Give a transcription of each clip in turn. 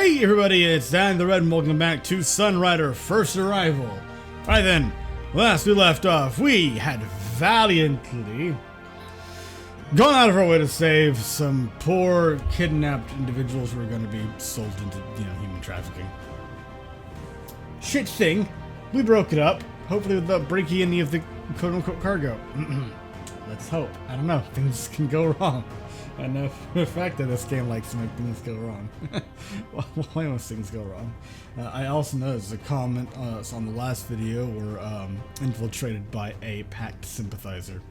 Hey everybody, it's Dan the Red and welcome back to Sunrider First Arrival. Alright then, last we left off, we had valiantly gone out of our way to save some poor kidnapped individuals who were going to be sold into, human trafficking. Shit thing, we broke it up, hopefully without breaking any of the quote-unquote cargo. Let's hope. I don't know, things can go wrong. I know for the fact that this game likes to make things go wrong. Why most things go wrong? I also noticed a comment on the last video were infiltrated by a packed sympathizer.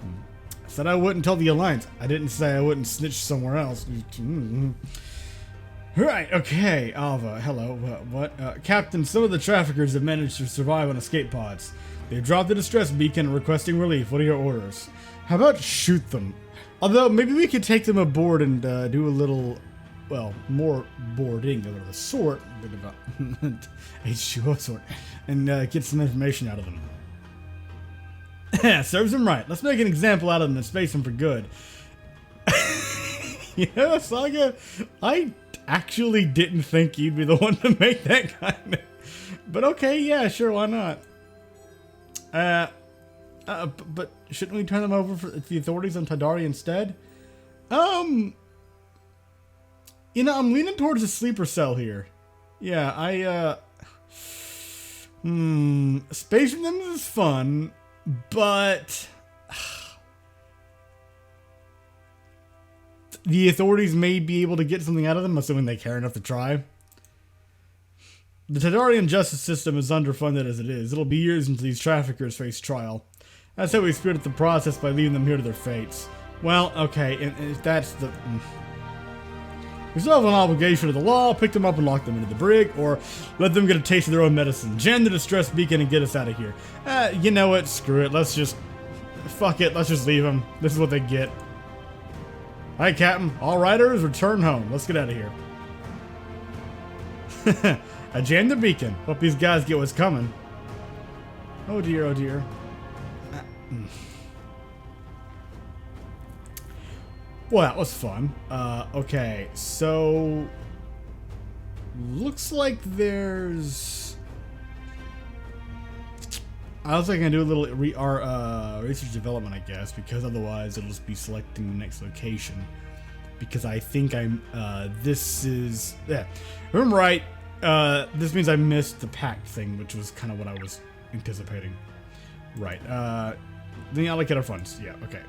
I said I wouldn't tell the Alliance. I didn't say I wouldn't snitch somewhere else. Right, okay, Alva, hello. What? Captain, some of the traffickers have managed to survive on escape pods. They've dropped the distress beacon requesting relief. What are your orders? How about shoot them? Although, maybe we could take them aboard and do a little, well, more boarding of the sort, a bit of a H2O sort, and get some information out of them. Serves them right. Let's make an example out of them and space them for good. Saga, I actually didn't think you'd be the one to make that kind of... But okay, yeah, sure, why not? But shouldn't we turn them over for the authorities on Tadaria instead? I'm leaning towards a sleeper cell here. Yeah, spacing them is fun, but the authorities may be able to get something out of them, assuming they care enough to try. The Tadarian justice system is underfunded as it is. It'll be years until these traffickers face trial. That's how we spirit the process by leaving them here to their fates. Well, okay, and if that's the... We still have an obligation to the law, pick them up and lock them into the brig, or let them get a taste of their own medicine. Jam the distress beacon and get us out of here. You know what, screw it, let's just... Fuck it, let's just leave them. This is what they get. Alright, Captain, all riders, return home. Let's get out of here. I jammed the beacon. Hope these guys get what's coming. Oh dear, oh dear. Well, that was fun. Okay, so looks like there's... I was gonna do a little research development, I guess, because otherwise it'll just be selecting the next location. Because I think this is... Yeah, remember right, this means I missed the pact thing, which was kind of what I was anticipating. Right, then allocate our funds. Yeah, okay.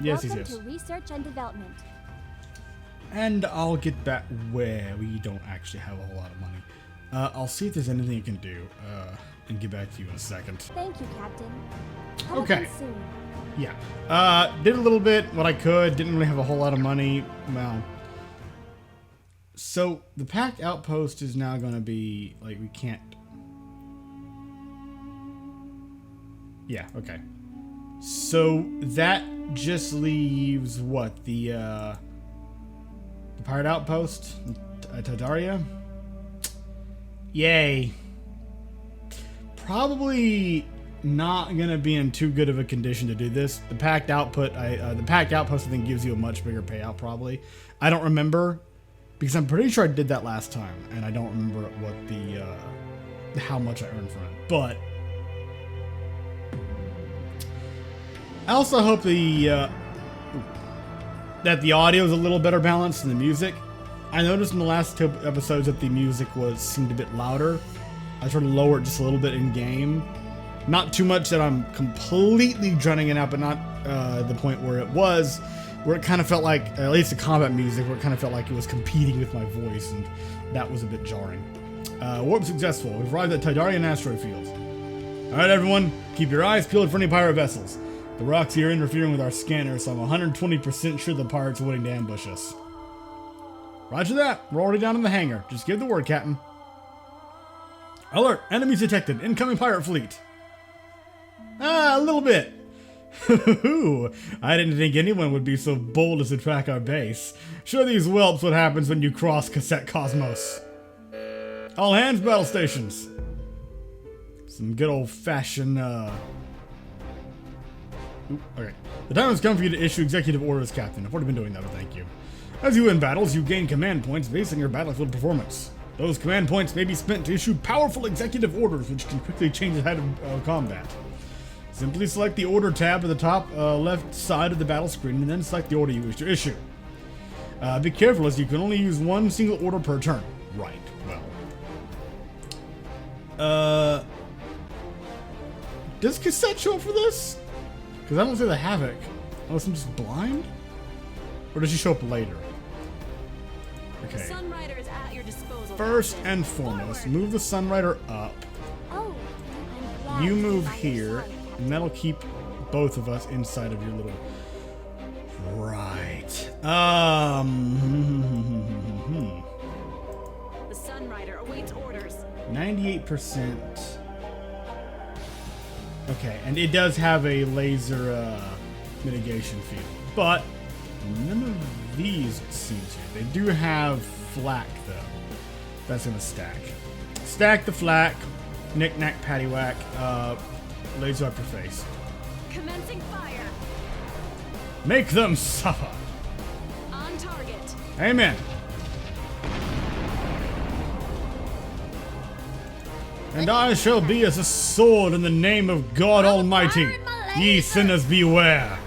Yes, Welcome yes. to research and development. And I'll get back where we don't actually have a whole lot of money. I'll see if there's anything I can do, and get back to you in a second. Thank you, Captain. Come Okay. again soon. Yeah. Did a little bit, what I could. Didn't really have a whole lot of money. Well. So, the packed outpost is now going to be, like, we can't... Yeah, okay. So that just leaves what? The pirate outpost? Tadaria? Yay. Probably not gonna be in too good of a condition to do this. The packed outpost I think gives you a much bigger payout probably. I don't remember because I'm pretty sure I did that last time and I don't remember what the how much I earned from it. But I also hope that the audio is a little better balanced than the music. I noticed in the last two episodes that the music seemed a bit louder. I tried to lower it just a little bit in game. Not too much that I'm completely drowning it out, but not the point where it kind of felt like, at least the combat music, where it kind of felt like it was competing with my voice, and that was a bit jarring. Warp successful. We've arrived at Tydarian asteroid field. Alright everyone, keep your eyes peeled for any pirate vessels. The rocks here are interfering with our scanner, so I'm 120% sure the pirates are waiting to ambush us. Roger that. We're already down in the hangar. Just give the word, Captain. Alert! Enemies detected. Incoming pirate fleet. A little bit. I didn't think anyone would be so bold as to track our base. Show these whelps what happens when you cross Cassette Cosmos. All hands, battle stations. Some good old-fashioned, okay. The time has come for you to issue executive orders, Captain. I've already been doing that, but thank you. As you win battles, you gain command points based on your battlefield performance. Those command points may be spent to issue powerful executive orders, which can quickly change the head of combat. Simply select the Order tab at the top left side of the battle screen, and then select the order you wish to issue. Be careful, as you can only use one single order per turn. Right, well. Does cassette show up for this? Because I don't see the Havoc. Unless I'm just blind? Or does she show up later? Okay. Sunrider is at your disposal. First and foremost, move the Sunrider up. Oh, I'm glad You move you're by your here, side, Captain. and that'll keep both of us inside of your little... Right. The Sunrider awaits orders. 98%. Okay, and it does have a laser mitigation field, but none of these seem to. They do have flak, though. That's gonna stack. Stack the flak, knick-knack, paddywhack, laser up your face. Commencing fire. Make them suffer. On target. Amen. And I shall be as a sword in the name of God Almighty. firing my Ye laser. sinners beware.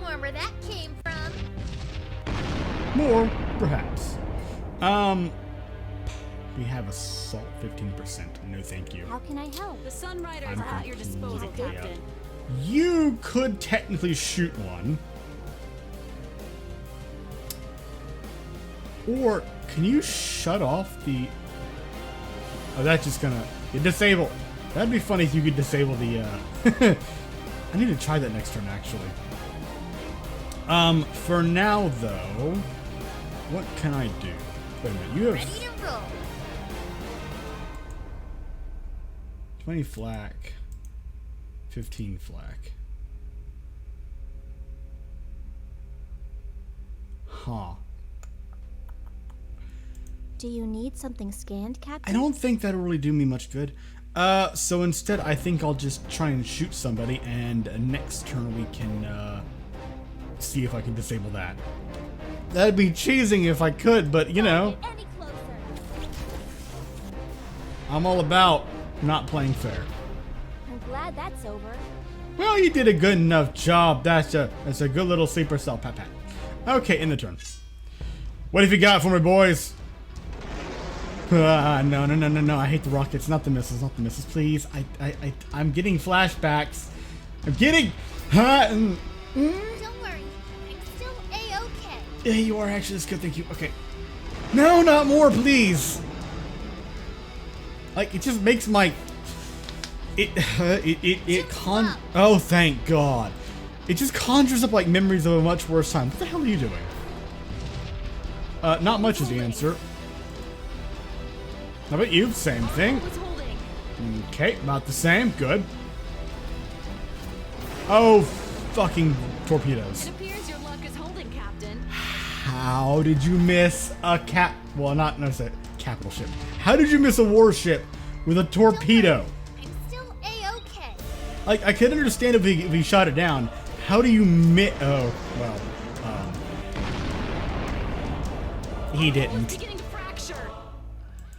More where that came from. More, perhaps. We have assault 15%. No, thank you. How can I help? The Sunrider I'm is at your disposal, completely Captain. up. You could technically shoot one. Or can you shut off the... Oh, that's just gonna... disable. That'd be funny if you could disable the... I need to try that next turn, actually. For now, though... What can I do? Wait a minute, you have... Ready to roll. 20 flak. 15 flak. Huh. Do you need something scanned, I Captain? don't think that'll really do me much good. So instead, I think I'll just try and shoot somebody, and next turn we can, see if I can disable that. That'd be cheesing if I could, but, you know, Don't get any closer. I'm all about not playing fair. I'm glad that's over. Well, you did a good enough job. That's a good little sleeper cell, pat pat. Okay, in the turn. What have you got for me, boys? No. I hate the rockets, not the missiles, please. I'm getting flashbacks. I'm getting... Don't worry. I'm still A-okay. Yeah, you are actually. That's good, thank you. Okay. No, not more, please. Like, it just makes my... Oh, thank God. It just conjures up, like, memories of a much worse time. What the hell are you doing? Not much is the answer. How about you? Same thing. What's holding? Okay, about the same. Good. Oh, fucking torpedoes. It appears your luck is holding, Captain. How did you miss a well, not necessarily capital ship. How did you miss a warship with a torpedo? I'm still A-okay. Like, I could understand if he shot it down. How do you miss... Oh, well, he It's didn't. beginning to fracture.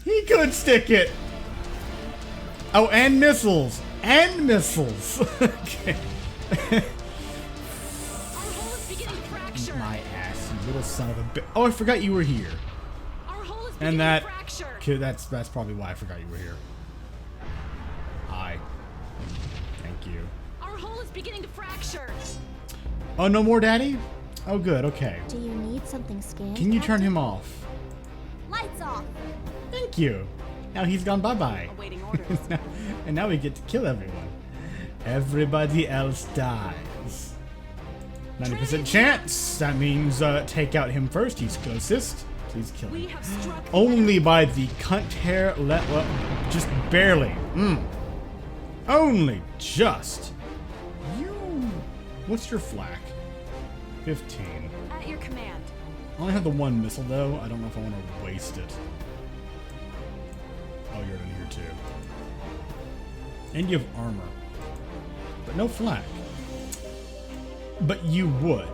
He could stick it. Oh, and missiles. And missiles. Okay. Our hull is beginning to fracture. My ass, you little son of a bitch. Oh, I forgot you were here. Our hull is beginning And that... to fracture. Okay, that's probably why I forgot you were here. Hi. Thank you. Our hull is beginning to fracture. Oh, no more, Daddy? Oh, good. Okay. Do you need something scanned? Can you turn Captain? him off? Lights off. Thank you. Now he's gone bye-bye. Awaiting orders. And now we get to kill everyone. Everybody else dies. 90% chance. That means take out him first. He's closest. Please kill We him. have struck. Only by the cunt hair. Well, just barely. Only just. You. What's your flak? 15. At your command. I only have the one missile though. I don't know if I want to waste it. Oh, you're in here too. And you have armor. But no flak. But you would.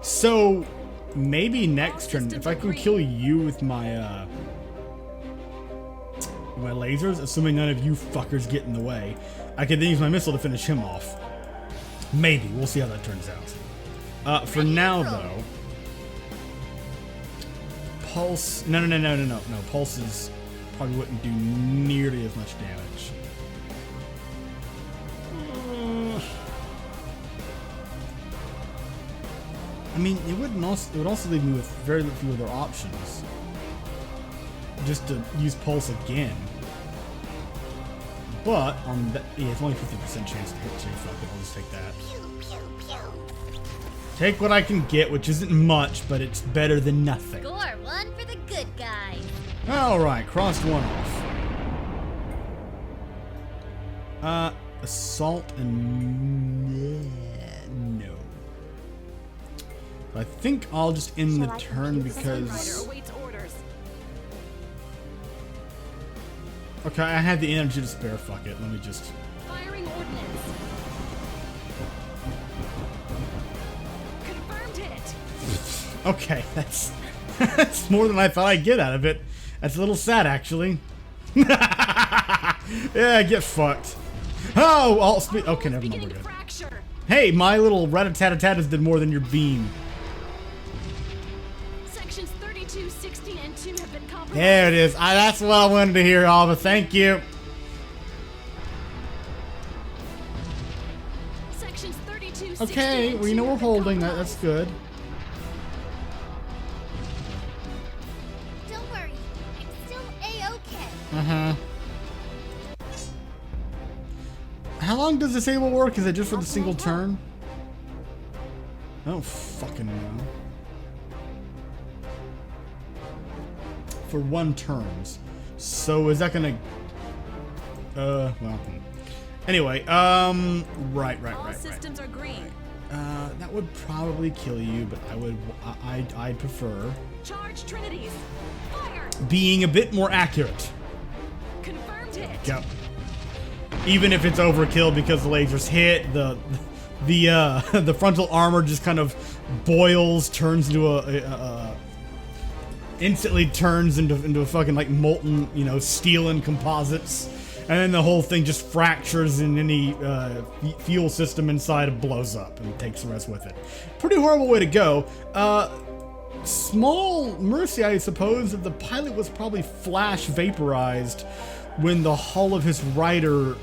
So maybe next turn, if I can kill you with my my lasers, assuming none of you fuckers get in the way, I can then use my missile to finish him off. Maybe. We'll see how that turns out. For now, though, Pulse... No. Pulses probably wouldn't do nearly as much damage. I mean, it would also leave me with very few other options. Just to use Pulse again. But on that, yeah, it's only 50% chance to hit you. Fuck it, I'll just take that. Take what I can get, which isn't much, but it's better than nothing. Score one for the good guy. Alright, crossed one off. Assault and... no. I think I'll just end the turn because... Sunrider awaits orders. Okay, I had the energy to spare, fuck it, let me just... Firing ordnance. Confirmed hit. Okay, that's... that's more than I thought I'd get out of it. That's a little sad, actually. Yeah, get fucked. Oh, all speed... Okay, never mind, we're good. Fracture. Hey, my little rat-a-tat-a-tatas did more than your beam. Sections 32, 16, and 2 have been compromised. There it is. That's what I wanted to hear, Alva. Thank you. Sections 32, Okay, 16, and well, you 2 know we're have been holding that. That's compromised. good. Don't worry, I'm still A-okay. Uh-huh. How long does disable work? Is it just for the single turn? I don't fucking know. For 1 turns. So is that gonna... well... Anyway, right. All systems are green. That would probably kill you, but I'd prefer Charge Trinities. Fire. being a bit more accurate. Confirmed hit. Yep. Even if it's overkill because the lasers hit, the frontal armor just kind of boils, turns into instantly turns into a fucking like molten, steel and composites, and then the whole thing just fractures and any fuel system inside blows up and takes the rest with it. Pretty horrible way to go. Small mercy, I suppose, that the pilot was probably flash vaporized when the hull of his Ryder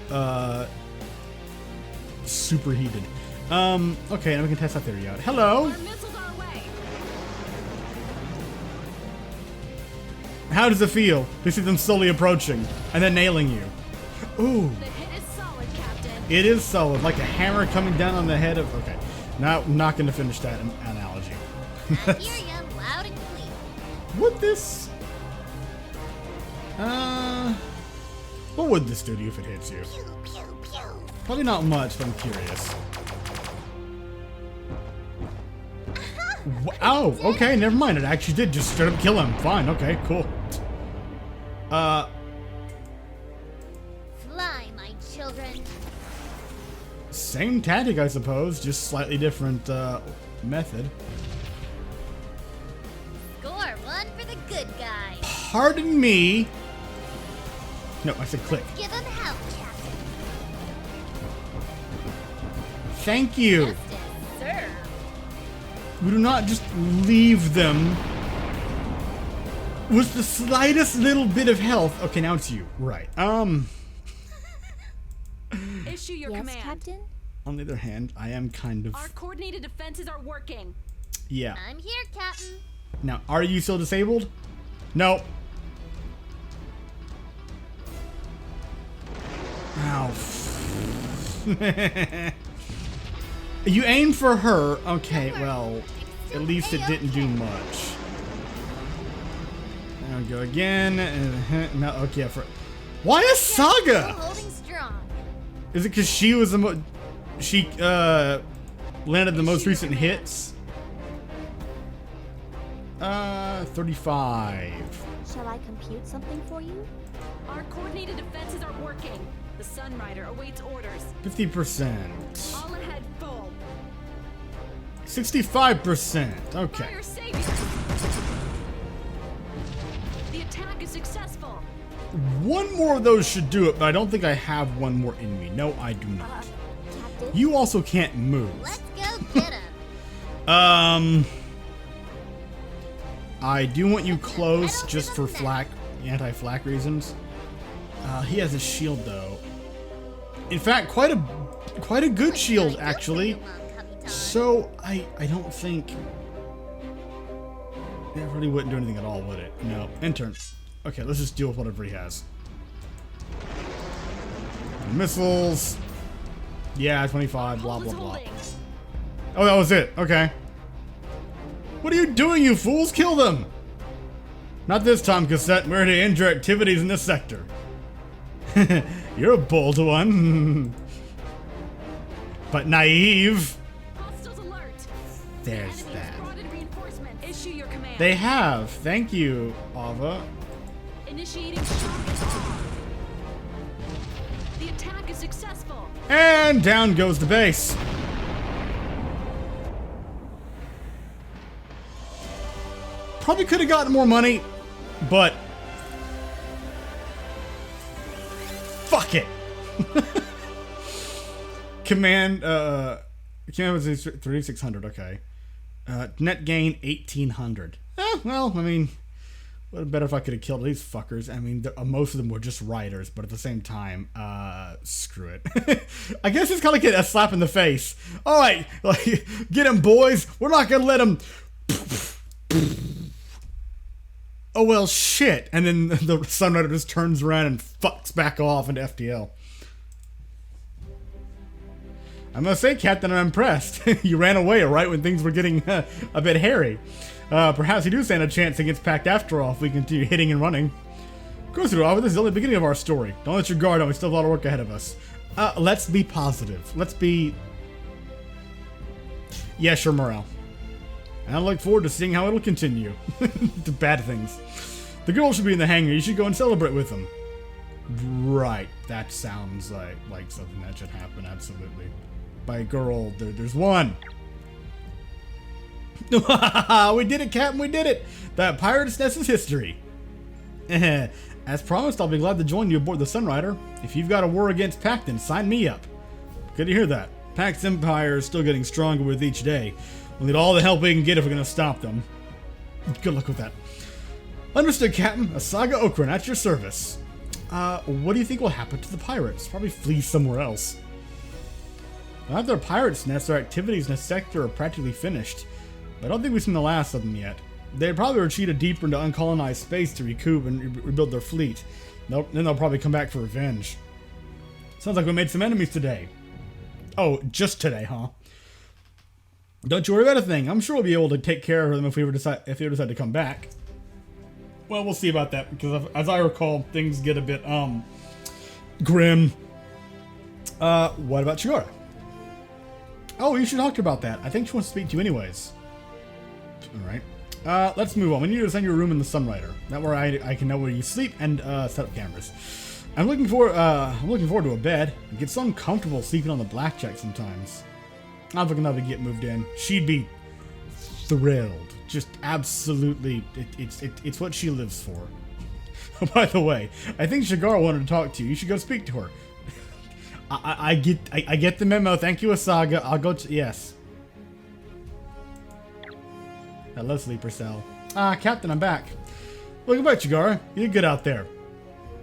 superheated. Okay, now we can test that theory out. Hello! Our missiles are away. How does it feel to see them slowly approaching and then nailing you? Ooh, The hit is solid, Captain. it is solid, like a hammer coming down on the head of... Okay, now I'm not going to finish that analogy. I hear ya loud and clear. Would this... what would this do to you if it hits you? Pew, pew, pew. Probably not much, but I'm curious. Oh, okay, never mind. It actually did just straight up kill him. Fine, okay, cool. Fly, my children. Same tactic, I suppose, just slightly different method. Score one for the good guy. Pardon me. No, I said click. Give him hell, Captain. Thank you. Justice, sir. We do not just leave them with the slightest little bit of health. Okay, now it's you. Right. Issue your Yes, command. Captain? On the other hand, I am kind of... Our coordinated defenses are working. Yeah. I'm here, Captain. Now, are you still disabled? No. Ow. You aimed for her. Okay, well, at least it didn't do much. Now we go again. No, okay, why a Still saga? holding strong. Is it because she was the she landed the most recent hits? 35. Shall I compute something for you? Our coordinated defenses are working. The Sunrider awaits orders. 50%. All ahead full. 65%. Okay. Fire savior. The attack is successful. One more of those should do it, but I don't think I have one more in me. No, I do not. Captain? You also can't move. Let's go get him. I do want you close just for flak, anti-flak reasons. He has a shield though. In fact, quite a good shield actually. So I don't think it really wouldn't do anything at all, would it? No. Intern. Okay, let's just deal with whatever he has. Missiles. Yeah, 25. Blah blah blah. Oh, that was it. Okay. What are you doing, you fools? Kill them! Not this time, Cassette. We're to end your activities in this sector. You're a bold one. But naive. Hostiles alert. There's Enemy that. has brought in reinforcement. Issue your command. They have. Thank you, Ava. Initiating shock and awe. The attack is successful. And down goes the base. Probably could have gotten more money, but fuck it. Command was 3,600. Okay. Net gain 1,800. Well, I mean, would have been better if I could have killed these fuckers. I mean, most of them were just Riders, but at the same time, screw it. I guess it's kind of like a slap in the face. All right, like, get him, boys. We're not gonna let him. Oh well, shit. And then the Sunrider just turns around and fucks back off into FTL. I must say, Captain, I'm impressed. You ran away right when things were getting a bit hairy. Perhaps you do stand a chance against Pact after all if we continue hitting and running. Of course we do, Alva. This is only the beginning of our story. Don't let your guard down. We still have a lot of work ahead of us. Let's be positive. Let's be... Yeah, sure, morale. And I look forward to seeing how it'll continue. The bad things. The girl should be in the hangar. You should go and celebrate with them. Right. That sounds like something that should happen, absolutely. By girl, there's one. We did it, Captain. We did it. That pirate's nest is history. As promised, I'll be glad to join you aboard the Sunrider. If you've got a war against Pact, then sign me up. Good to hear that. Pact's empire is still getting stronger with each day. We'll need all the help we can get if we're going to stop them. Good luck with that. Understood, Captain. Asaga Okran, at your service. What do you think will happen to the pirates? Probably flee somewhere else. Now that their pirates' nests, their activities in the sector are practically finished. But I don't think we've seen the last of them yet. They'd probably retreated deeper into uncolonized space to recoup and rebuild their fleet. Then they'll probably come back for revenge. Sounds like we made some enemies today. Oh, just today, huh? Don't you worry about a thing. I'm sure we'll be able to take care of them if they decide to come back. Well, we'll see about that, because as I recall, things get a bit, grim. What about Chigara? Oh, you should talk to her about that. I think she wants to speak to you anyways. Alright. Let's move on. We need to assign your room in the Sunrider. That way I can know where you sleep and, set up cameras. I'm looking forward to a bed. It gets so uncomfortable sleeping on the blackjack sometimes. I'm looking to get moved in. She'd be thrilled. Just absolutely, it's what she lives for. By the way, I think Shigara wanted to talk to you. You should go speak to her. I get the memo. Thank you, Asaga. I'll go to... Yes. Hello, Sleeper Cell. Captain, I'm back. Welcome back, Shigara. You did good out there.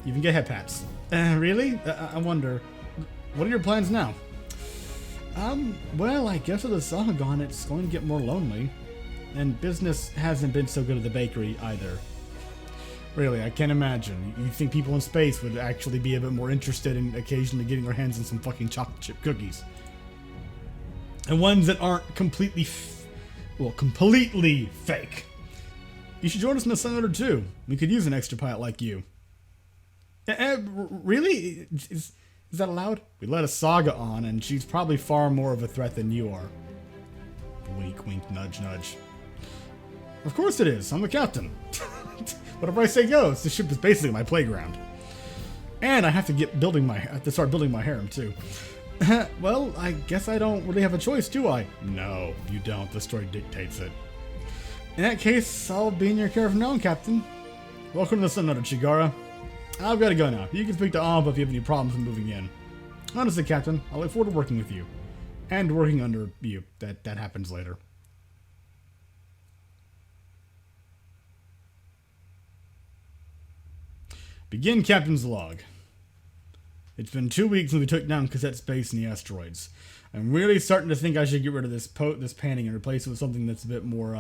You can get head pats. Really? I wonder... What are your plans now? Well, I guess with the sun gone, it's going to get more lonely. And business hasn't been so good at the bakery either. Really, I can't imagine. You think people in space would actually be a bit more interested in occasionally getting their hands on some fucking chocolate chip cookies. And ones that aren't completely, completely fake. You should join us in the Sunrider too. We could use an extra pilot like you. Really? Is that allowed? We let a Saga on, and she's probably far more of a threat than you are. Wink, wink, nudge, nudge. Of course it is. I'm the captain. Whatever I say goes. This ship is basically my playground. And I have to start building my harem too. Well, I guess I don't really have a choice, do I? No, you don't. The story dictates it. In that case, I'll be in your care from now on, Captain. Welcome to the Sunrider, Chigara. I've got to go now. You can speak to Amba if you have any problems with moving in. Honestly, Captain, I look forward to working with you. And working under you. That happens later. Begin Captain's log. It's been 2 weeks since we took down Cassette's base in the asteroids. I'm really starting to think I should get rid of this painting and replace it with something that's a bit more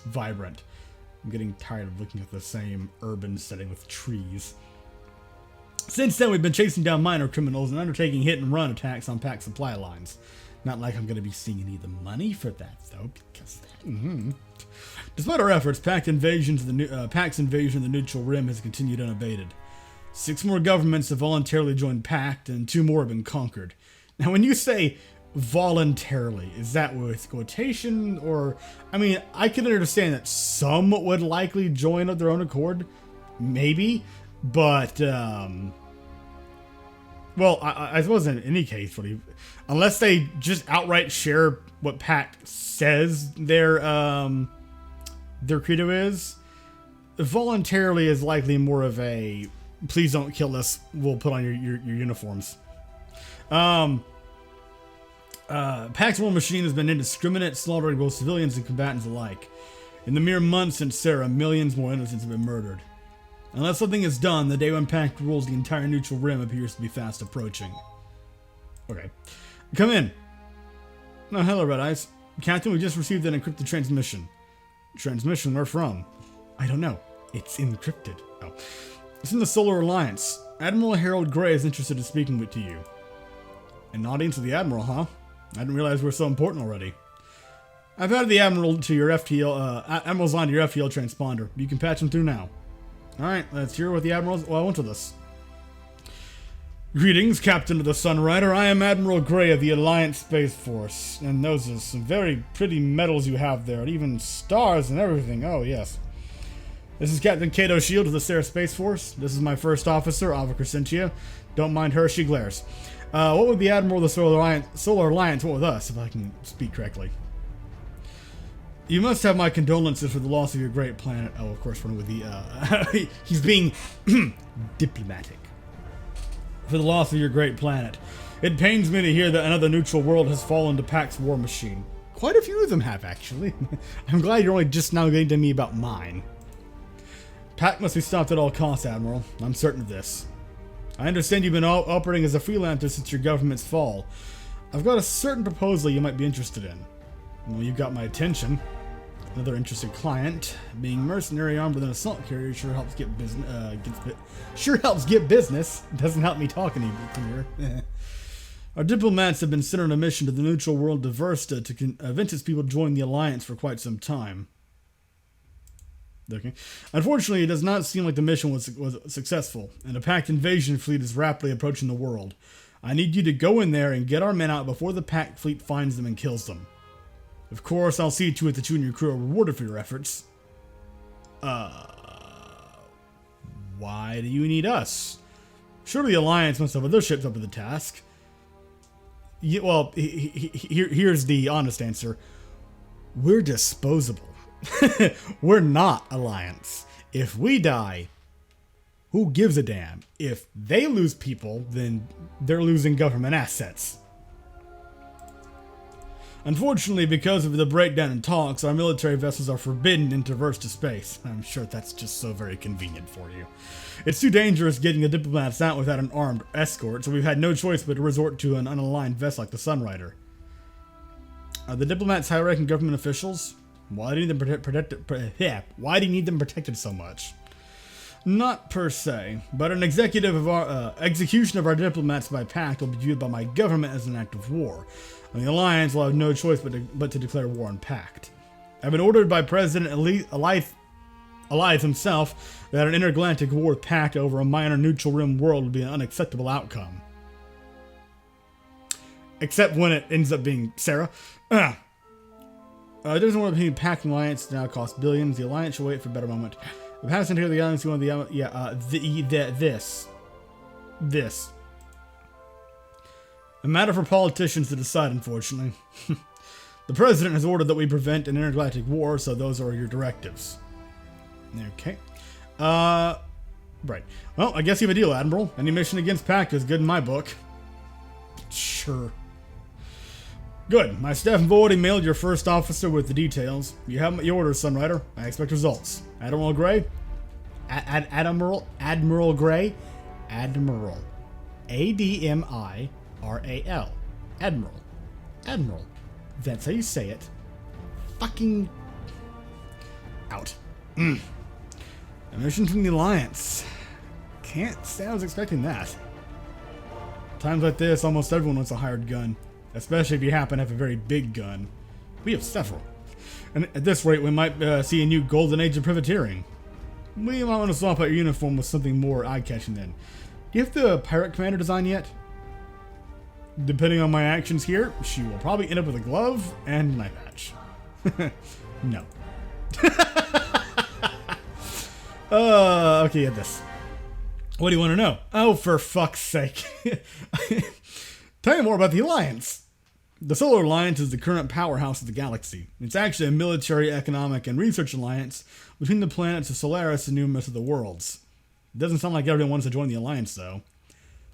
vibrant. I'm getting tired of looking at the same urban setting with trees. Since then, we've been chasing down minor criminals and undertaking hit-and-run attacks on Pact supply lines. Not like I'm going to be seeing any of the money for that, though, because... Despite our efforts, Pact's invasion of the Neutral Rim has continued unabated. 6 more governments have voluntarily joined Pact, and 2 more have been conquered. Now, when you say voluntarily, is that with quotation, or... I mean, I can understand that some would likely join of their own accord. Maybe. But, well, I suppose in any case, really, unless they just outright share what Pact says their credo is, voluntarily is likely more of a, please don't kill us, we'll put on your uniforms. Pact's war machine has been indiscriminate, slaughtering both civilians and combatants alike. In the mere months since Sarah, millions more innocents have been murdered. Unless something is done, the day when Pact rules the entire Neutral Rim appears to be fast approaching. Okay. Come in. Oh, hello, Red Eyes. Captain, we just received an encrypted transmission. Transmission? Where from? I don't know. It's encrypted. Oh. It's in the Solar Alliance. Admiral Harold Gray is interested in speaking to you. An audience with the Admiral, huh? I didn't realize we're so important already. I've added the Admiral to your Admiral's line to your FTL transponder. You can patch him through now. Alright, let's hear what the Admiral's wants with us. Greetings, Captain of the Sunrider. I am Admiral Gray of the Alliance Space Force. And those are some very pretty medals you have there, and even stars and everything. Oh, yes. This is Captain Kato Shield of the Sarah Space Force. This is my first officer, Ava Crescentia. Don't mind her, she glares. What would the Admiral of the Solar Alliance want with us, if I can speak correctly? You must have my condolences for the loss of your great planet. Oh, of course, with the, he's being diplomatic. For the loss of your great planet. It pains me to hear that another neutral world has fallen to Pact's war machine. Quite a few of them have, actually. I'm glad you're only just now getting to me about mine. Pact must be stopped at all costs, Admiral. I'm certain of this. I understand you've been operating as a freelancer since your government's fall. I've got a certain proposal you might be interested in. Well, you've got my attention. Another interested client. Being mercenary armed with an assault carrier sure helps get business. Doesn't help me talk any clearer. Our diplomats have been sent on a mission to the neutral world Diversta to convince its people to join the alliance for quite some time. Okay. Unfortunately, it does not seem like the mission was successful, and a Pact invasion fleet is rapidly approaching the world. I need you to go in there and get our men out before the Pact fleet finds them and kills them. Of course, I'll see to it that you and your crew are rewarded for your efforts. Why do you need us? Surely the Alliance must have other ships up to the task. Yeah, well, here's the honest answer. We're disposable. We're not Alliance. If we die, who gives a damn? If they lose people, then they're losing government assets. Unfortunately, because of the breakdown in talks, our military vessels are forbidden to traverse to space. I'm sure that's just so very convenient for you. It's too dangerous getting the diplomats out without an armed escort, so we've had no choice but to resort to an unaligned vessel like the Sunrider. Are the diplomats high-ranking government officials? Why do you need them why do you need them protected so much? Not per se, but an execution of our diplomats by Pact will be viewed by my government as an act of war, and the Alliance will have no choice but to declare war on Pact. I've been ordered by President Elias himself that an intergalactic war with Pact over a minor neutral rim world would be an unacceptable outcome. Except when it ends up being Sarah. It doesn't want to be Pact and Alliance now cost billions. The Alliance should wait for a better moment. The passenger here, the Alliance, you want the this. A matter for politicians to decide, unfortunately. The president has ordered that we prevent an intergalactic war, so those are your directives. Okay. Right. Well, I guess you have a deal, Admiral. Any mission against Pact is good in my book. Sure. Good. My staff have already mailed your first officer with the details. You have your orders, Sunrider. I expect results. Admiral Gray? Admiral Gray? Admiral. A-D-M-I-R-A-L. Admiral. Admiral. That's how you say it. Fucking... out. A mission from the Alliance. Can't say I was expecting that. Times like this, almost everyone wants a hired gun. Especially if you happen to have a very big gun. We have several. And at this rate, we might see a new golden age of privateering. We might want to swap out your uniform with something more eye-catching then. Do you have the pirate commander design yet? Depending on my actions here, she will probably end up with a glove and an eye patch. No. Okay, get this. What do you want to know? Oh, for fuck's sake. Tell you more about the Alliance. The Solar Alliance is the current powerhouse of the galaxy. It's actually a military, economic, and research alliance between the planets of Solaris and numerous of the worlds. It doesn't sound like everyone wants to join the Alliance, though.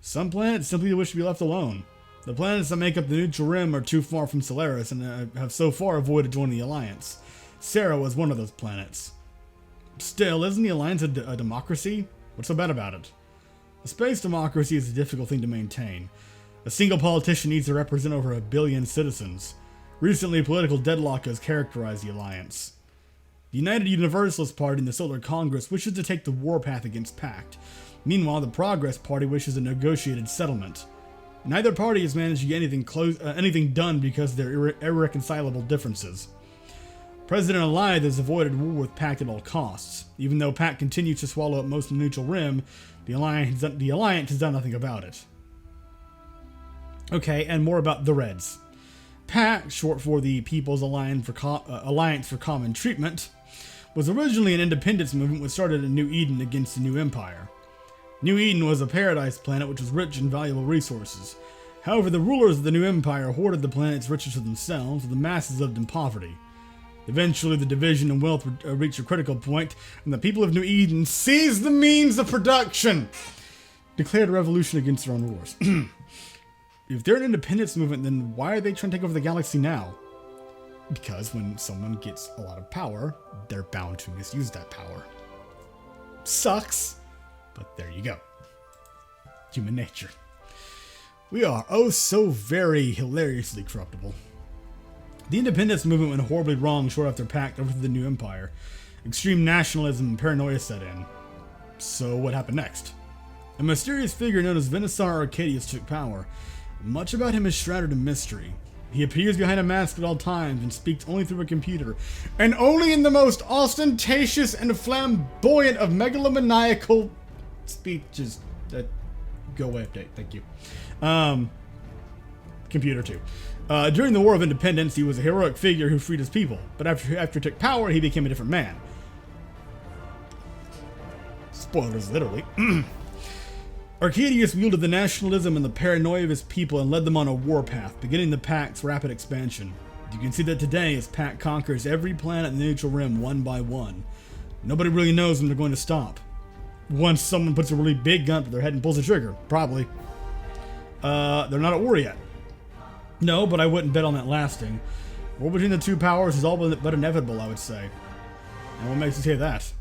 Some planets simply wish to be left alone. The planets that make up the neutral rim are too far from Solaris and have so far avoided joining the Alliance. Sarah was one of those planets. Still, isn't the Alliance a democracy? What's so bad about it? A space democracy is a difficult thing to maintain. A single politician needs to represent over 1 billion citizens. Recently, political deadlock has characterized the Alliance. The United Universalist Party in the Solar Congress wishes to take the warpath against Pact. Meanwhile, the Progress Party wishes a negotiated settlement. Neither party has managed to get anything done because of their irreconcilable differences. President Allied has avoided war with Pact at all costs. Even though Pact continues to swallow up most of the neutral rim, the Alliance has done nothing about it. Okay, and more about the Reds. Pact, short for the People's Alliance for Common Treatment, was originally an independence movement which started in New Eden against the New Empire. New Eden was a paradise planet which was rich in valuable resources. However, the rulers of the New Empire hoarded the planet's riches to themselves, and the masses lived in poverty. Eventually, the division and wealth reached a critical point, and the people of New Eden seized the means of production, declared a revolution against their own rulers. If they're an independence movement, then why are they trying to take over the galaxy now? Because when someone gets a lot of power, they're bound to misuse that power. Sucks, but there you go. Human nature. We are oh so very hilariously corruptible. The independence movement went horribly wrong short after Pact overthrew the New Empire. Extreme nationalism and paranoia set in. So what happened next? A mysterious figure known as Venusaur Arcadius took power. Much about him is shrouded in mystery. He appears behind a mask at all times and speaks only through a computer, and only in the most ostentatious and flamboyant of megalomaniacal speeches. Go away, update. Thank you. Computer 2. During the War of Independence, he was a heroic figure who freed his people, but after he took power, he became a different man. Spoilers, literally. Arcadius wielded the nationalism and the paranoia of his people and led them on a warpath, beginning the Pact's rapid expansion. You can see that today as Pact conquers every planet in the neutral rim one by one. Nobody really knows when they're going to stop. Once someone puts a really big gun to their head and pulls the trigger, probably. They're not at war yet. No, but I wouldn't bet on that lasting. War between the two powers is all but inevitable, I would say. And what makes you say that?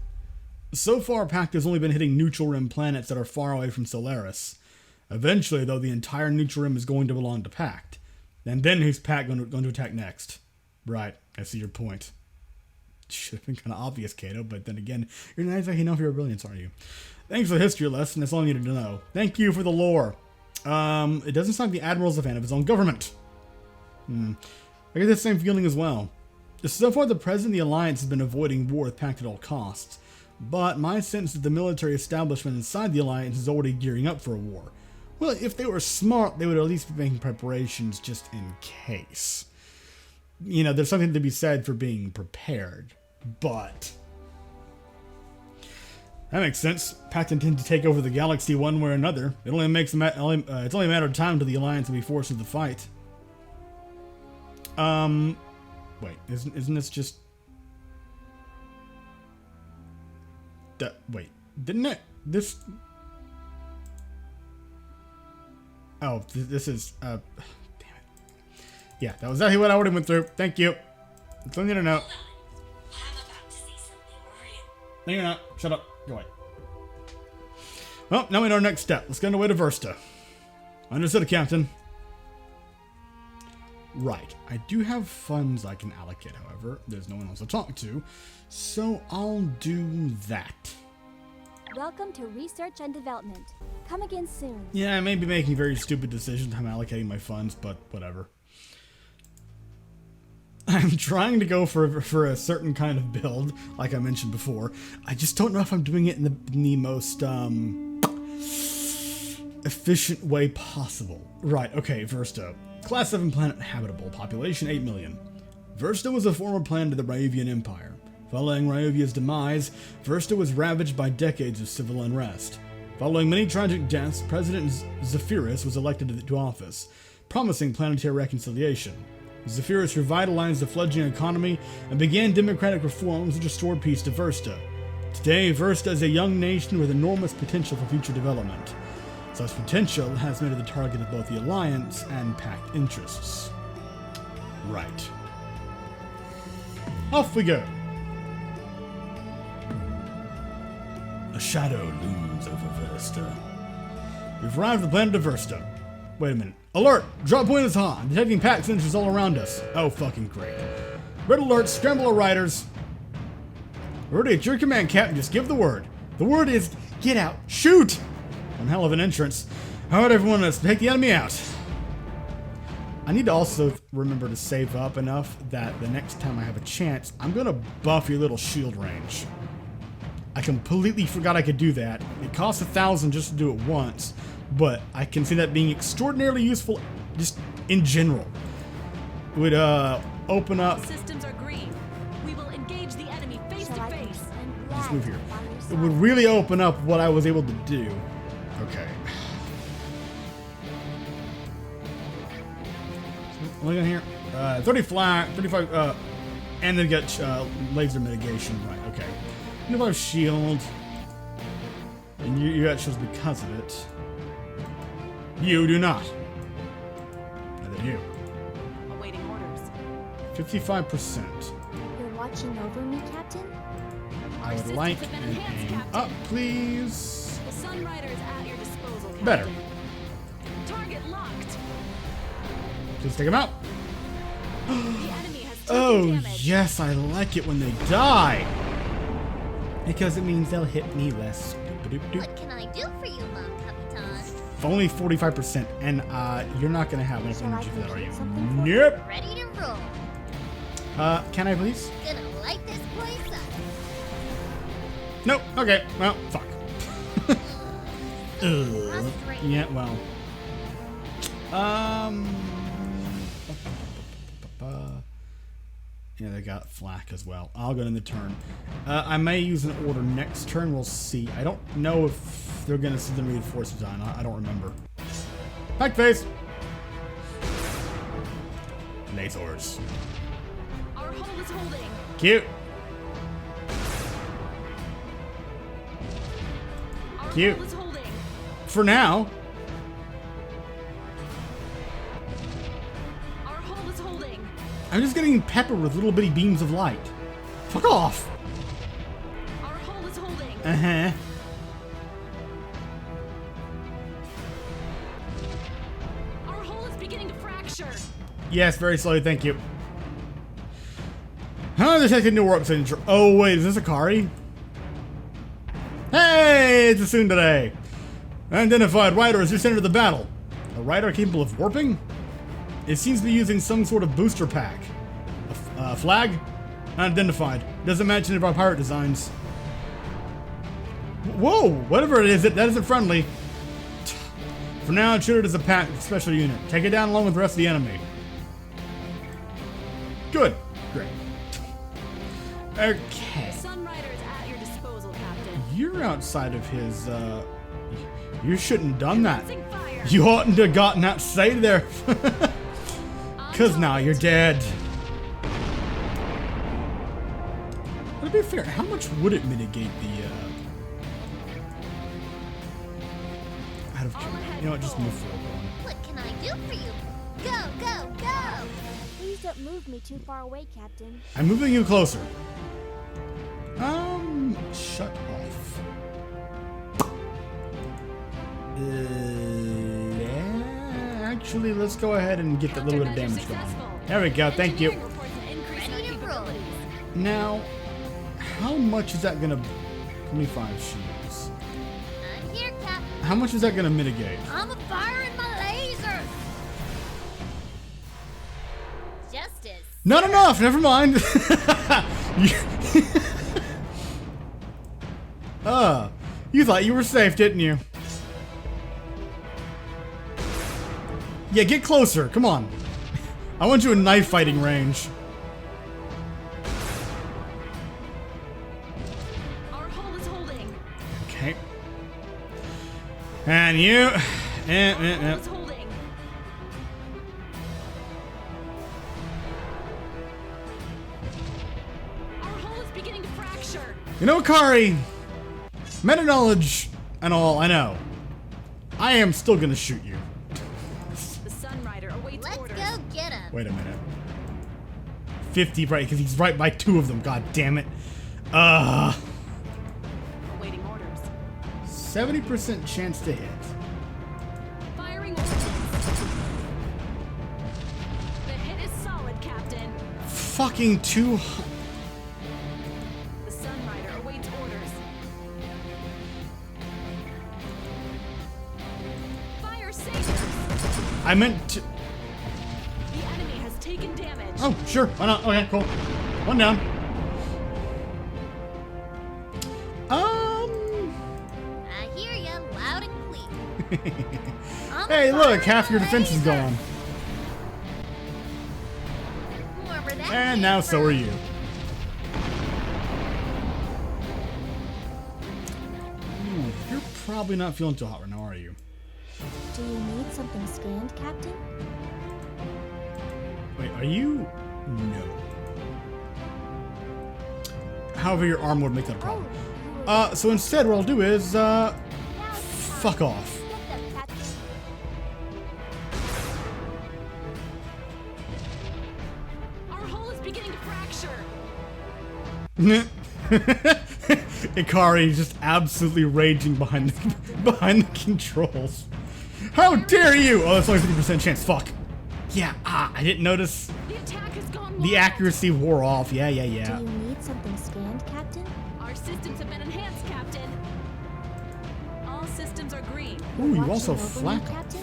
So far, Pact has only been hitting neutral rim planets that are far away from Solaris. Eventually, though, the entire neutral rim is going to belong to Pact. And then who's Pact going to attack next? Right, I see your point. Should have been kind of obvious, Kato, but then again, you're not exactly known for your brilliance, are you? Thanks for the history lesson, that's all I needed to know. Thank you for the lore. It doesn't sound like the Admiral's a fan of his own government. I get the same feeling as well. So far, the President of the Alliance has been avoiding war with Pact at all costs. But my sense is that the military establishment inside the Alliance is already gearing up for a war. Well, if they were smart, they would at least be making preparations just in case. You know, there's something to be said for being prepared. But That makes sense. Pact intend to take over the galaxy one way or another. It only makes it's only a matter of time till the Alliance will be forced into the fight. Wait, isn't this just... wait, didn't it? This... Oh, this is, damn it. Yeah, that was exactly what I already went through. Thank you. That's all I need to know. I'm about to see something real. No, you're not. Shut up. Go away. Well, now we know our next step. Let's get on the way to Versta. Understood, Captain. Right. I do have funds I can allocate, however. There's no one else to talk to. So I'll do that. Welcome to Research and Development. Come again soon. Yeah, I may be making very stupid decisions on how I'm allocating my funds, but whatever. I'm trying to go for a certain kind of build, like I mentioned before. I just don't know if I'm doing it in the most efficient way possible. Right, okay, Versta. Class 7 planet habitable, population 8 million. Versta was a former planet of the Ryovian Empire. Following Ryovia's demise, Versta was ravaged by decades of civil unrest. Following many tragic deaths, President Zephyrus was elected to office, promising planetary reconciliation. Zephyrus revitalized the fledgling economy and began democratic reforms which restored peace to Versta. Today, Versta is a young nation with enormous potential for future development. Such potential has made it the target of both the Alliance and Pact interests. Right. Off we go. A shadow looms over Versta. We've arrived at the planet of Versta. Wait a minute. Alert! Drop point is hot. Detecting Pact sensors all around us. Oh, fucking great. Red alert, scramble our riders. Ready at your command, Captain. Just give the word. The word is, get out, shoot! One hell of an entrance. Alright, everyone, let's take the enemy out. I need to also remember to save up enough that the next time I have a chance, I'm gonna buff your little shield range. I completely forgot I could do that. It costs 1,000 just to do it once, but I can see that being extraordinarily useful just in general. It would open up... Systems are green. We will engage the enemy face to Shall I face. I'm Just glad move to here. be by your It side. would really open up what I was able to do. Okay. Look at here. 30 flat, 35, and then get laser mitigation. Right, okay. 25 shield. And you got shields because of it. You do not. Neither do you. Awaiting orders. 55%. You're watching over me, Captain? I would systems like have been an enhanced, aim Captain. up, please. The Sunrider is at your disposal, Captain. Better. Target locked. Just take him out. The enemy has taken Oh, damage. yes, I like it when they die. Because it means they'll hit me less. Doop-a-doop-doop. What can I do for you, Mon Capitan? If only 45%, and you're not gonna have enough Shall I energy for that, are you? complete something for you? Nope. Ready to roll. Can I please? Gonna light this place up. Nope. Okay. Well, fuck. Frustrating. Yeah. Well. Yeah, they got flak as well. I'll go in the turn. I may use an order next turn. We'll see. I don't know if they're gonna send the reinforcements on. I don't remember. Pack face. Lasers. Our hull is holding. Cute. Our Cute. hull is holding. For now. Our hull is holding. I'm just getting peppered with little bitty beams of light. Fuck off. Our hull is holding. Uh-huh. Our hull is beginning to fracture. Yes, very slowly, thank you. Huh, detected new warp signature. Oh, wait, is this Akari? Hey, it's a Tsundere. Unidentified Ryder has just entered the battle. A Ryder capable of warping? It seems to be using some sort of booster pack. A flag? Unidentified. Doesn't match any of our pirate designs. Whoa, whatever it is, that isn't friendly. For now, shoot it as a pack special unit. Take it down along with the rest of the enemy. Good. Great. Okay. Sunrider is at your disposal, Captain. you're outside of his, you shouldn't have done that. Commencing fire. You oughtn't to have gotten outside there. Cause now you're dead. But to be fair, how much would it mitigate the, out of, you know what, just move forward one. What can I do for you? Go, go, go! Please don't move me too far away, Captain. I'm moving you closer. Shut off. Yeah, actually, let's go ahead and get that little bit of damage going. There we go, thank you. Engineering reports an increase in our Ready to roll. capabilities. Now, how much is that gonna, 25 shields. I'm here, Captain. How much is that gonna mitigate? I'm a firing my lasers. Justice. Not enough, never mind. You thought you were safe, didn't you? Yeah, get closer, come on. I want you in knife fighting range. Our hull is holding. Okay. And you. Hull is holding. Our hull is beginning to fracture. You know, Kari, meta knowledge and all, I know. I am still gonna shoot you. The Sunrider awaits Let's orders. go get him. Wait a minute. 50 right, because he's right by 2 of them, god damn it. Awaiting orders. 70% chance to hit. Firing orders. The hit is solid, Captain. Fucking 2. The Sunrider awaits orders. Fire sabers. I meant to. The enemy has taken damage. Oh, sure. Why not? Okay, cool. One down. I hear ya loud and clear. I'm Hey, a look, firing half your my defense is lasers. gone. Wherever that And came now so from. are you. Ooh, you're probably not feeling too hot right now, are you? Do you need something scanned, Captain? Wait, are you? No. However, your arm would make that a problem. So instead, what I'll do is, fuck off. Get them, Captain. Our hull is beginning to fracture. Ikari is just absolutely raging behind the controls. How dare you! Oh, that's only 50% chance. Fuck. Yeah, I didn't notice. The attack has gone The wild. accuracy wore off. Yeah. Do you need something scanned, Captain? Our systems have been enhanced, Captain. All systems are green. Ooh, you Watching also over me, flak off. Captain?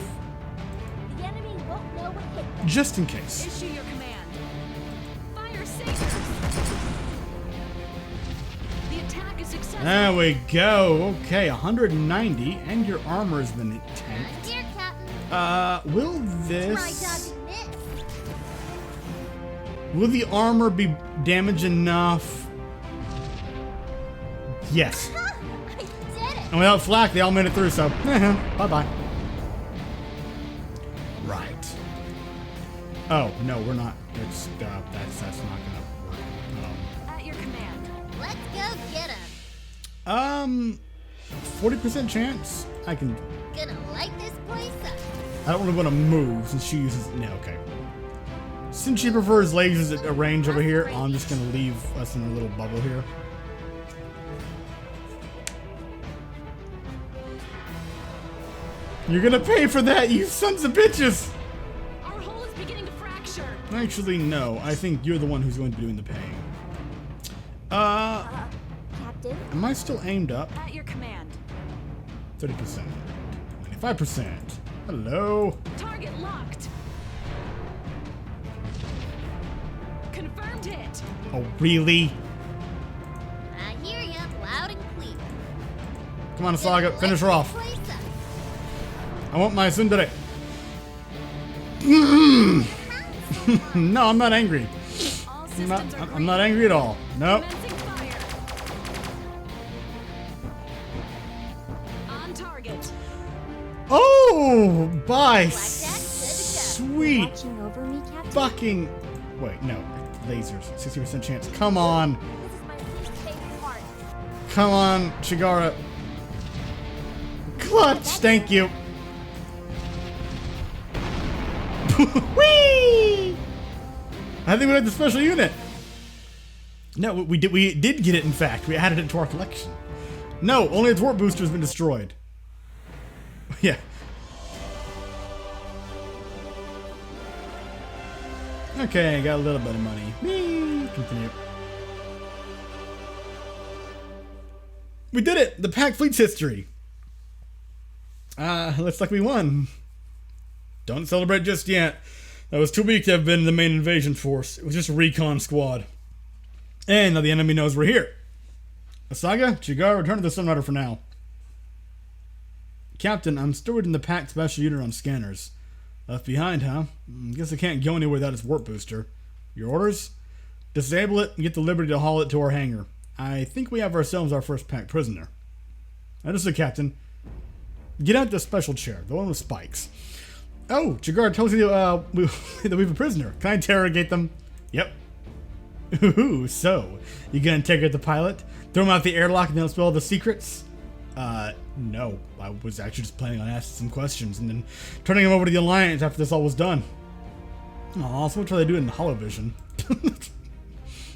The enemy won't know what hit them. Just in case. Issue your command. Fire sabers. The attack is successful. There we go. Okay, 190, and your armor has been I'm tanked. here, Captain. Will Try this... dodging this. Will the armor be damaged enough? Yes. I did it. And without flak, they all made it through, so bye-bye. Right. Oh, no, we're not. It's, that's not gonna work. At your command. Let's go get him. 40% chance? I can... Gonna light this place up. I don't really want to move since she uses... No, okay. Since she prefers lasers at a range over here, I'm just going to leave us in a little bubble here. You're going to pay for that, you sons of bitches! Our hull is beginning to fracture. Actually, no. I think you're the one who's going to be doing the paying. Captain? Am I still aimed up? At your command. 30%. 25%. Hello? Target locked. Confirmed hit. Oh, really? I hear ya loud and clear. Come on, Saga. Gonna Finish her light off. this place up. I want my tsundere. No, I'm not angry. All I'm systems not, are I'm green. not angry at all. Nope. Commencing fire. Oh, bye. Blackjack, good to go. Sweet Watching over me, Captain? fucking. Wait, no. Lasers. 60% chance. Come on. This is my least favorite part. Come on, Chigara. Clutch. Thank you. Whee! I think we had the special unit. No, we did. We did get it. In fact, we added it to our collection. No, only its warp booster has been destroyed. Yeah. Okay, got a little bit of money. Whee! Continue. We did it! The Pack Fleet's history. Looks like we won. Don't celebrate just yet. That was too weak to have been the main invasion force. It was just a recon squad. And now the enemy knows we're here. Asaga, Chigara, return to the Sunrider for now. Captain, I'm stored in the Pack Special Unit on scanners. Left behind, huh? Guess I can't go anywhere without its warp booster. Your orders? Disable it and get the liberty to haul it to our hangar. I think we have ourselves our first Pack prisoner. Understood, Captain. Get out the special chair, the one with spikes. Oh, Chigara tells you that we have a prisoner. Can I interrogate them? Yep. Ooh, so, you gonna interrogate the pilot? Throw him out the airlock and then spill all the secrets? No. I was actually just planning on asking some questions and then turning him over to the Alliance after this all was done. Aw, so what try to do it in holovision?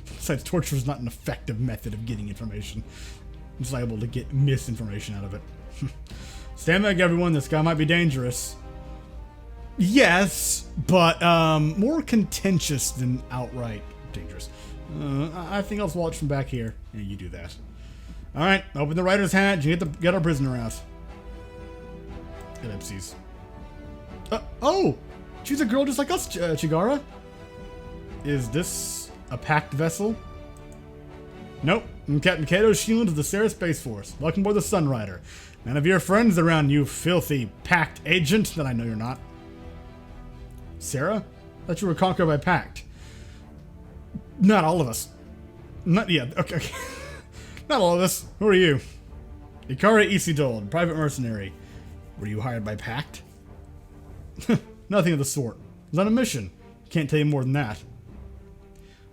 Besides, torture is not an effective method of getting information. I'm just liable to get misinformation out of it. Stand back, everyone. This guy might be dangerous. Yes, but more contentious than outright dangerous. I think I'll watch from back here. Yeah, you do that. All right, open the Ryder's hatch and get our prisoner out. Ellipses. Oh, she's a girl just like us, Chigara. Is this a packed vessel? Nope. I'm Captain Kato Shieland of the Sarah Space Force. Welcome aboard the Sunrider. None of your friends around, you filthy packed agent that I know you're not. Sarah? I thought you were conquered by Pact. Not all of us. Not yet. Okay. Not all of us. Who are you? Ikara Isidold, private mercenary. Were you hired by Pact? Nothing of the sort. I was on a mission. Can't tell you more than that.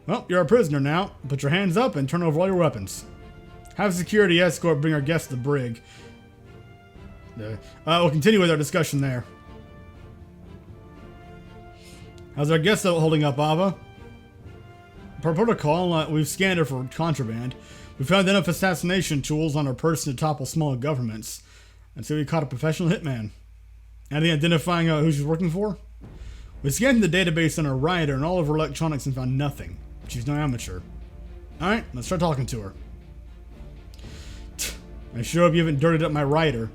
Well, you're a prisoner now. Put your hands up and turn over all your weapons. Have security escort bring our guest to the brig. We'll continue with our discussion there. How's our guest holding up, Ava? Per protocol, we've scanned her for contraband. We found enough assassination tools on her person to topple small governments. And so we caught a professional hitman. Anything identifying who she's working for? We scanned the database on her Ryder and all of her electronics and found nothing. She's no amateur. Alright, let's start talking to her. I sure hope you haven't dirtied up my Ryder.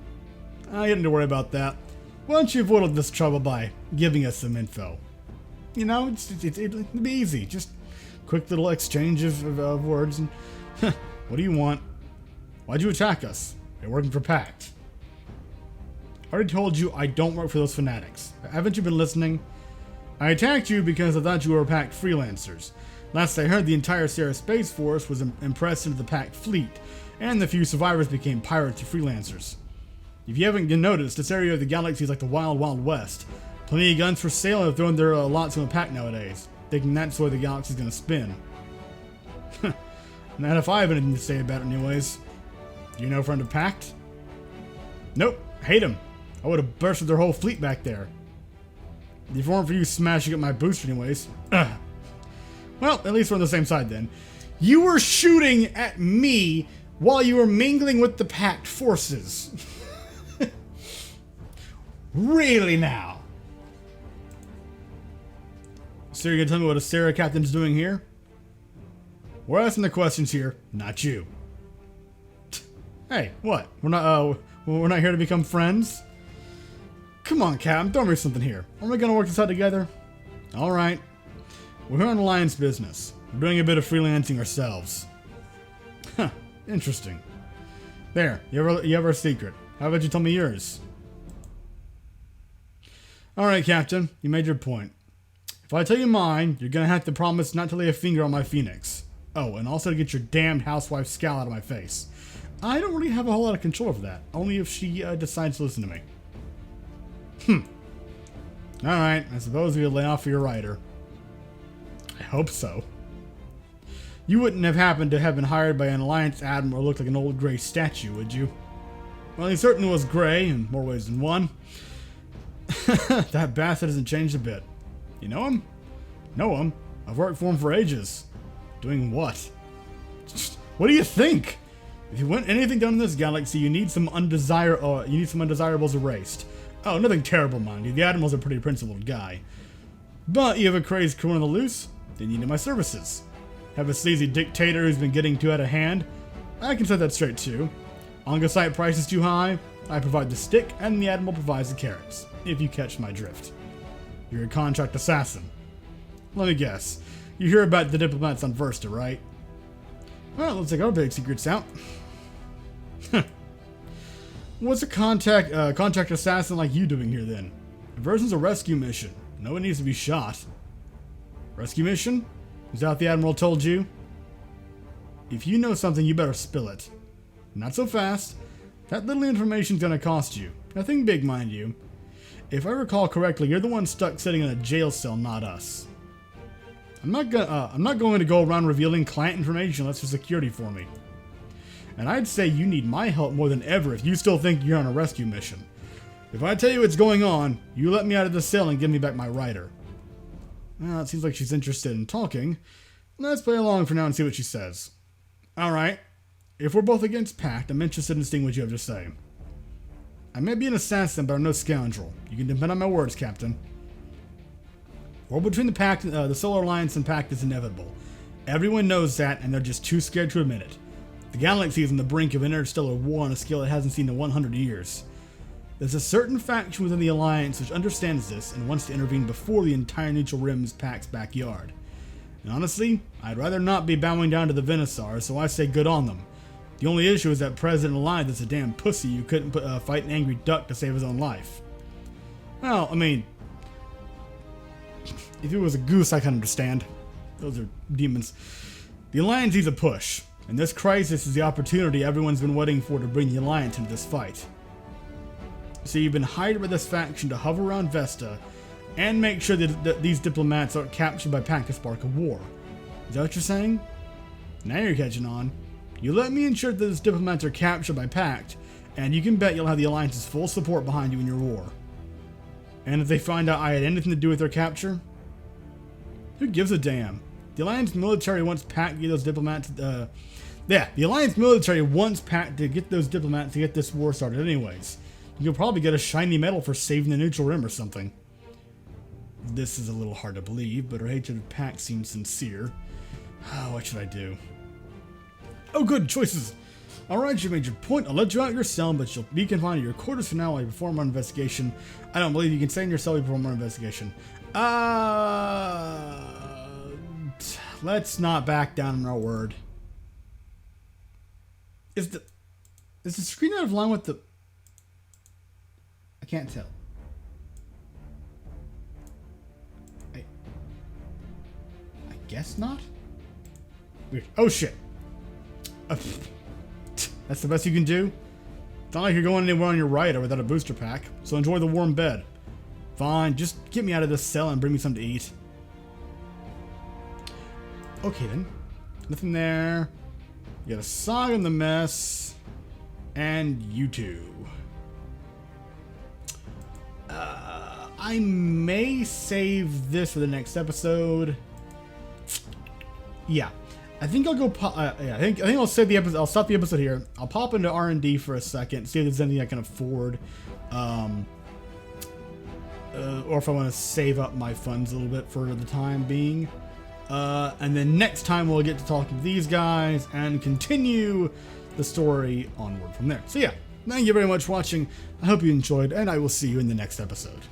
You don't need to worry about that. Why don't you avoid all this trouble by giving us some info? You know, it'll be easy. Just quick little exchange of words. And what do you want? Why'd you attack us? You're working for Pact. I already told you I don't work for those fanatics. Haven't you been listening? I attacked you because I thought you were Pact freelancers. Last I heard, the entire Sarah Space Force was impressed into the Pact fleet, and the few survivors became pirates or freelancers. If you haven't noticed, this area of the galaxy is like the Wild Wild West. Plenty of guns for sale and have thrown their lots in the Pact nowadays, thinking that's where the galaxy's gonna spin. Not if I have anything to say about it anyways. Do you know a friend of Pact? Nope, hate him. I would have bursted their whole fleet back there. If it weren't for you smashing up my booster anyways. Well, at least we're on the same side then. You were shooting at me while you were mingling with the Pact forces. Really now? So you're gonna tell me what a Sarah captain's doing here? We're asking the questions here, not you. Hey, what? We're not here to become friends? Come on, Cap, throw me something here. Aren't we gonna work this out together? Alright. We're here on Alliance business. We're doing a bit of freelancing ourselves. Huh, interesting. There, you have our secret. How about you tell me yours? Alright, Captain, you made your point. If I tell you mine, you're gonna have to promise not to lay a finger on my Phoenix. Oh, and also to get your damned housewife scowl out of my face. I don't really have a whole lot of control over that, only if she decides to listen to me. Alright, I suppose we'll lay off for your Ryder. I hope so. You wouldn't have happened to have been hired by an Alliance admiral who looked like an old gray statue, would you? Well, he certainly was gray, in more ways than one. That bastard hasn't changed a bit. You know him? Know him. I've worked for him for ages. Doing what? What do you think? If you want anything done in this galaxy, you need some undesirables erased. Oh, nothing terrible, mind you. The Admiral's a pretty principled guy. But you have a crazed crew on the loose, then you need my services. Have a sleazy dictator who's been getting too out of hand? I can set that straight too. Ongasite price is too high? I provide the stick, and the Admiral provides the carrots, if you catch my drift. You're a contract assassin. Let me guess. You hear about the diplomats on Versta, right? Well, let's take our big secrets out. What's a contract assassin like you doing here then? Diversion's a rescue mission. No one needs to be shot. Rescue mission? Is that what the Admiral told you? If you know something, you better spill it. Not so fast. That little information's gonna cost you. Nothing big, mind you. If I recall correctly, you're the one stuck sitting in a jail cell, not us. I'm not going to go around revealing client information unless there's security for me. And I'd say you need my help more than ever if you still think you're on a rescue mission. If I tell you what's going on, you let me out of the cell and give me back my Ryder. Well, it seems like she's interested in talking. Let's play along for now and see what she says. Alright. If we're both against Pact, I'm interested in seeing what you have to say. I may be an assassin, but I'm no scoundrel. You can depend on my words, Captain. War between the Solar Alliance and Pact is inevitable. Everyone knows that, and they're just too scared to admit it. The galaxy is on the brink of interstellar war on a scale it hasn't seen in 100 years. There's a certain faction within the Alliance which understands this and wants to intervene before the entire Neutral Rim is Pact's backyard. And honestly, I'd rather not be bowing down to the Venusaur, so I say good on them. The only issue is that President Alliance is a damn pussy who couldn't fight an angry duck to save his own life. Well, I mean, if it was a goose, I can understand. Those are demons. The Alliance needs a push, and this crisis is the opportunity everyone's been waiting for to bring the Alliance into this fight. So you've been hired by this faction to hover around Vesta and make sure that these diplomats aren't captured by Pact to spark a war. Is that what you're saying? Now you're catching on. You let me ensure that these diplomats are captured by Pact, and you can bet you'll have the Alliance's full support behind you in your war. And if they find out I had anything to do with their capture? Who gives a damn? The Alliance military wants Pact to get those diplomats. The Alliance military wants Pact to get those diplomats to get this war started, anyways. You'll probably get a shiny medal for saving the Neutral Rim or something. This is a little hard to believe, but her hatred of Pact seems sincere. What should I do? Oh, good choices. Alright, you made your point. I'll let you out of your cell, but you'll be confined to your quarters for now while you perform our investigation. I don't believe you can stay in your cell while you perform our investigation. Let's not back down on our word. Is the screen out of line with the... I can't tell. I guess not? Weird. Oh shit. That's the best you can do? It's not like you're going anywhere on your Ryder without a booster pack, so enjoy the warm bed. Fine, just get me out of this cell and bring me something to eat. Okay then. Nothing there. You got a Saga in the mess. And you two. I may save this for the next episode. Yeah. I think I'll go. I think I'll save the episode. I'll stop the episode here. I'll pop into R&D for a second, see if there's anything I can afford, or if I want to save up my funds a little bit for the time being. And then next time we'll get to talking to these guys and continue the story onward from there. So yeah, thank you very much for watching. I hope you enjoyed, and I will see you in the next episode.